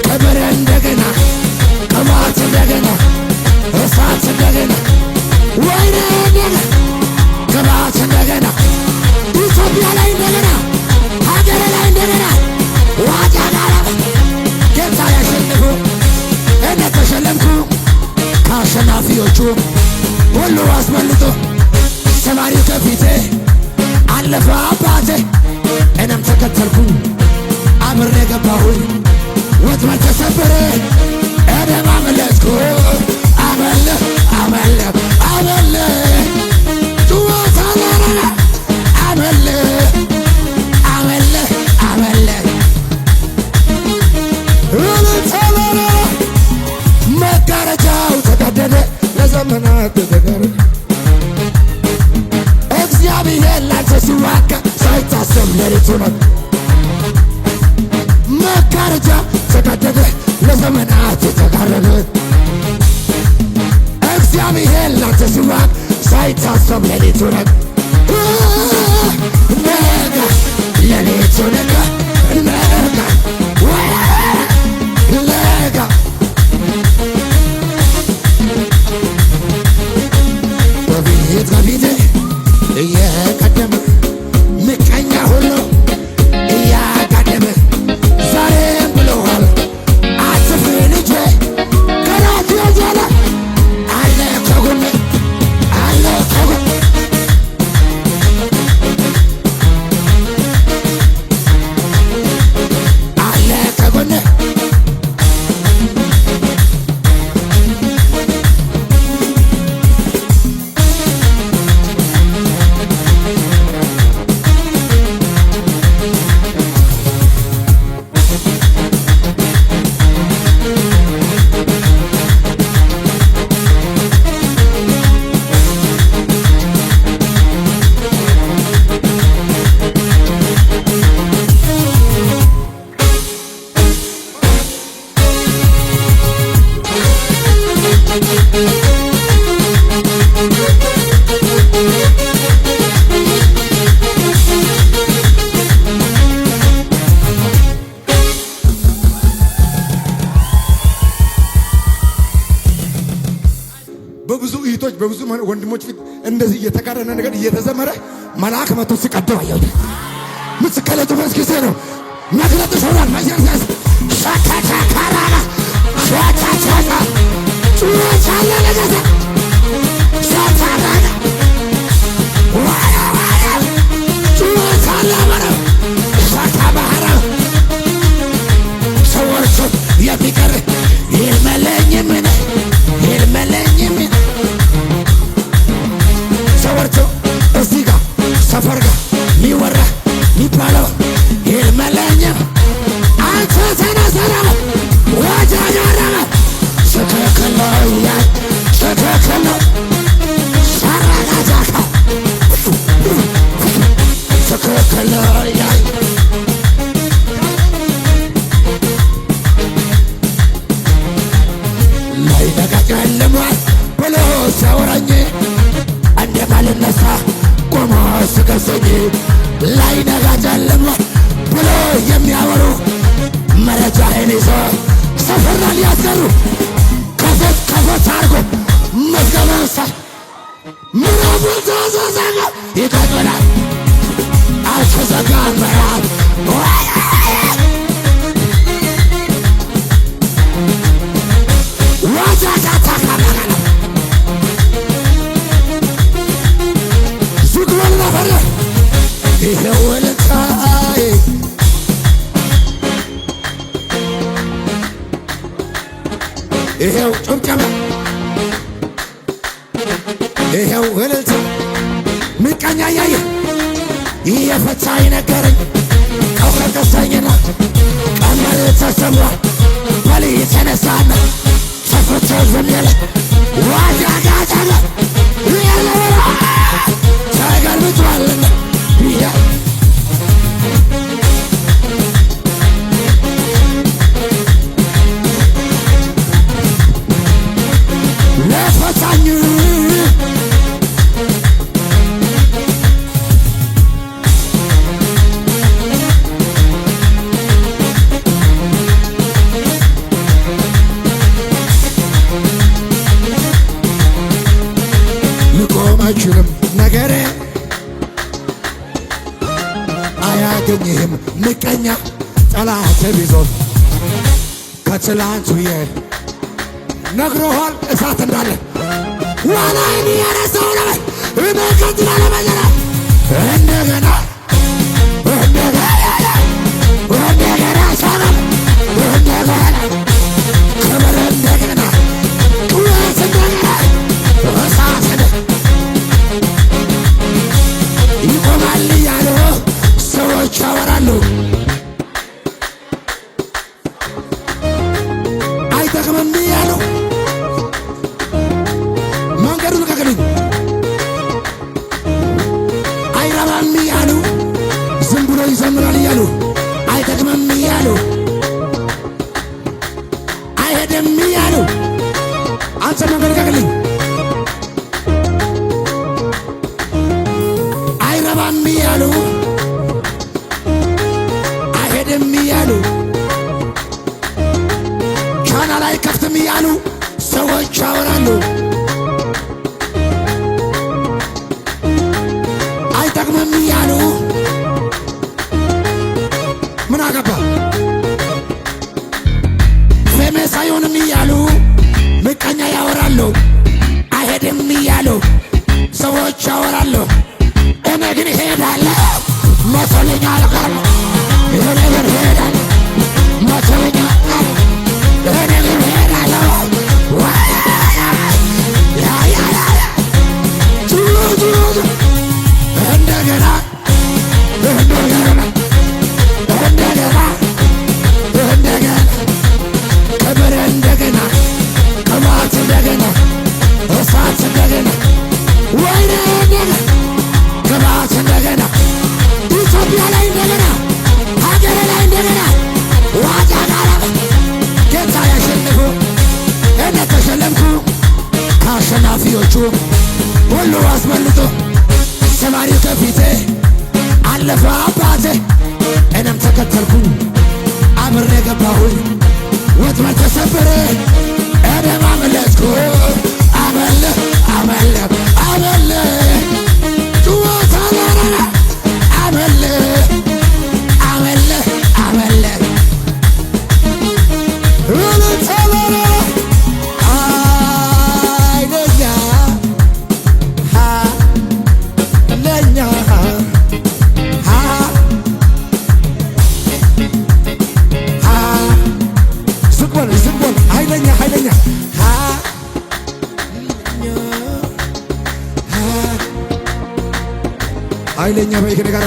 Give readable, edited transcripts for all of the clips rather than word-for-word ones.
ክብር እንደገና ቅባት እንደገና እሳት እንደገና ወይኔ እንደገና ቅባት እንደገና ኢትዮጵያ ላይ እንደገና ሀገር ላይ እንደገና ዋጃ ጋራብ ጌታ ያሸንፉ እኔ ተሸለምኩ ከአሸናፊዎቹ ሁሉ አስበልጦ ሰማሪው ከፊቴ አለፈ አባቴ እኔም ተከተልኩኝ አብሬ ገባሁኝ ወጥመድ ተሰበረ እኔም አመለጥኩ አመለ አመለ አመለ ጩኸት አላራ አመለ አመለ አመለ እልልታላራ መጋረጃው ተቀደደ ለዘመናት ተዘጋረ እግዚአብሔር ላንተ ሲዋጋ ሳይታሰብ ሌሊቱ ነው መጋረጃ ተቀደደ ለዘመናት የተጋረደ እግዚአብሔር ላንተ ሲዋጋ ሳይታሰብ ሌሊቱ ነው ነጋ ሌሊቱ ነጋ ነጋ ነጋ በፊት እየቀደመ ምቀኛ ሁሉ እያጋደመ ዛሬም ብሎሃል አትፍሪ ልጄ ከራሴ የዘለ አለ ከጎኔ አለ ከጎኔ አለ ከጎኔ በብዙ እህቶች በብዙ ወንድሞች ፊት እንደዚህ እየተቃረነ ነገር እየተዘመረ መልአክ መጥቶ ሲቀደው አየሁ። ምስከለቱ በስኪሴ ነው መግለጥ ሆኗል። ማይሰንስ ሻካካራራ ሻካካራ ጩቻለ ለገዛ ሻካራራ ዋያ ዋያ ጩቻለ ማራ ሻካባራ ሰዎች የሚቀር ይልመለኝ ምን ይልመለኝ ምን ሰዎች እዚህ ጋር ሰፈር ጋር ሚወራ ሚባለው ይልመለኝ አንተ ተነሰራ ወጃጃራ ሸከከለው ያ ሸከከለው ሻራጋዛካ ሸከከለው ያ ላይ ተቀጨልሟል ብሎ ሲያወራኝ እንደማልነሳ ቆሞ ሲከሰኝ ላይ ተቀጨልሟል ብሎ የሚያወሩ መረጃዬን ይዞ ሰፈራ ሊያስቀሩ ከፎት ከፎት አርጎ መዝገበንሳ ምናምን ተዘዘገ ይቀጥላል አልተዘጋም ምዕራፍ ዋጃጃታካባጋለ ዙግበል ነፈረ ይሄው እልልታዬ ይሄው ጭብጨባ ይሄው እልልታ ምቀኛ እያየ የፈታ የነገረኝ ከውከከሰኝና ቀመር ተሰምሯል በል የተነሳና ተፈቶ ዝም ያለ ዋጃጋጃጋ ያለወራ ተገልብጧልና ለፈታኝ አይችልም ነገሬ አያገኝህም ምቀኛ ጠላት ቢዞር ከትላንቱ ነግሮሃል እሳት እንዳለ ዋላይን ያረሰው ነው በከትላ ለመዘራ እንደገና ሰላም እንደገና ክብር እንደገና ጡት እንደገና እሳት ይቆማል እያሉ ሰዎች ያወራሉ። አይጠቅምም እያሉ መንገዱ ልቀቅልኝ አይረባም እያሉ ዝም ብሎ ይዘምራል እያሉ አይጠቅምም እያሉ አይሄድም እያሉ አንተ መንገዱ ልቀቅልኝ አይረባም እያሉ አይሄድም እያሉ ቻናል አይከፍትም እያሉ ሰዎች ያወራሉ። አይጠቅምም እያሉ ምን አገባ ፌመስ አይሆንም እያሉ ምቀኛ ያወራሉ። አይሄድም እያሉ ሰዎች ያወራሉ። እኔ ግን ሄዳለሁ መቶልኛ አልቀርም እኔ ግን ሄዳለሁ መቶልኛ እኔ ግን ሄዳለሁ እንደገና እንደገና እንደገና እንደገና ክብር እንደገና ቅባት እንደገና እሳት እንደገና ወይኔ እንደገና ቅባት እንደገና ኢትዮጵያ ላይ እንደገና ሀገር ላይ እንደገና ዋጋ ጋራ ጌታ ያሸነፉ እኔ ተሸለምኩ ከአሸናፊዎቹ ሁሉ አስመልጦ ሰማሪው ከፊቴ አለፈ አባቴ እኔም ተከተልኩኝ አብሬ ገባሁኝ ወጥመድ ተሰበረ እኔም አመለጥኩ አመለ አመለ አመለ ጩኸት አላራ አመለ አመለ አመለ እልልታላራ ኃይለኛ በይከ ነገር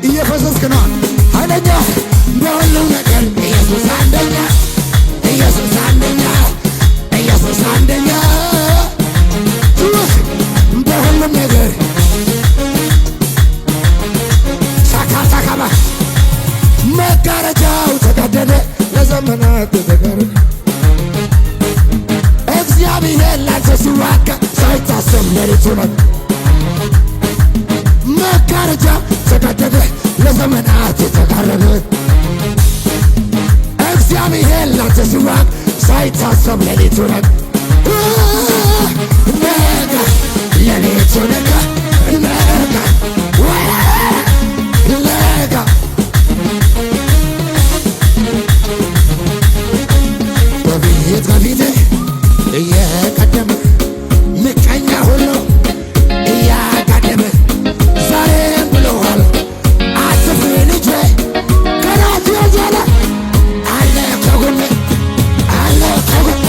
እየፈሰስክ ነው። ኃይለኛ በሁሉም ነገር ኢየሱስ አንደኛ ኢየሱስ አንደኛ ኢየሱስ አንደኛ በሁሉም ነገር ሳካሳካባ መጋረጃው ተቀደደ ለዘመናት ተጋረደ እግዚአብሔር ላንተ ሲዋጋ ሳይታሰብ ሌሊቱ ነው መጋረጃ ተቀደደ ለዘመናት የተጋረደ እግዚአብሔር ላንተ ሲዋጋ ሳይታሰብ ሌሊቱ ነው ነጋ ሌሊቱ ነጋ ነጋ ነጋ በፊት ከፊቴ እየቀደመ ምቀኛ ሁሉ እያጋደመ ዛሬም ብሎሃል አትፍሪ ልጄ ከራቴ የዘለ አለ ከጎኔ አለ ከጎኔ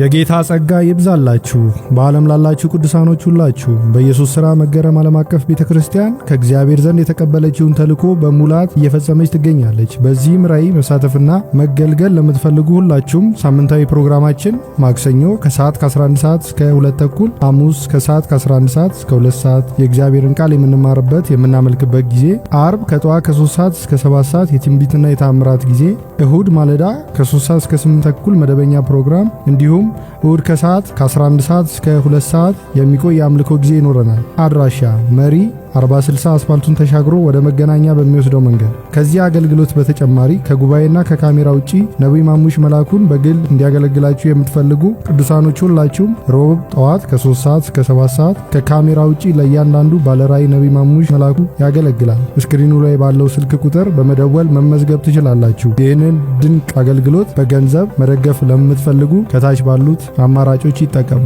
የጌታ ጸጋ ይብዛላችሁ። በዓለም ላላችሁ ቅዱሳኖች ሁላችሁ በኢየሱስ ሥራ መገረም ዓለም አቀፍ ቤተክርስቲያን ከእግዚአብሔር ዘንድ የተቀበለችውን ተልእኮ በሙላት እየፈጸመች ትገኛለች። በዚህም ራዕይ መሳተፍና መገልገል ለምትፈልጉ ሁላችሁም ሳምንታዊ ፕሮግራማችን ማክሰኞ ከሰዓት ከ11 ሰዓት እስከ 2 ተኩል፣ ሐሙስ ከሰዓት ከ11 ሰዓት እስከ 2 ሰዓት የእግዚአብሔርን ቃል የምንማርበት የምናመልክበት ጊዜ፣ አርብ ከጠዋት ከ3 ሰዓት እስከ 7 ሰዓት የትንቢትና የተአምራት ጊዜ፣ እሁድ ማለዳ ከ3 ሰዓት እስከ 8 ተኩል መደበኛ ፕሮግራም እንዲሁም እሁድ ከሰዓት ከ11 ሰዓት እስከ 2 ሰዓት የሚቆይ የአምልኮ ጊዜ ይኖረናል። አድራሻ መሪ 4060 አስፋልቱን ተሻግሮ ወደ መገናኛ በሚወስደው መንገድ። ከዚህ አገልግሎት በተጨማሪ ከጉባኤና ከካሜራ ውጪ ነቢይ ማሙሽ መላኩን በግል እንዲያገለግላችሁ የምትፈልጉ ቅዱሳኖች ሁላችሁም ሮብ ጠዋት ከ3 ሰዓት እስከ 7 ሰዓት ከካሜራ ውጪ ለእያንዳንዱ ባለራዕይ ነቢይ ማሙሽ መላኩ ያገለግላል። ስክሪኑ ላይ ባለው ስልክ ቁጥር በመደወል መመዝገብ ትችላላችሁ። ይህንን ድንቅ አገልግሎት በገንዘብ መደገፍ ለምትፈልጉ ከታች ባሉት አማራጮች ይጠቀሙ።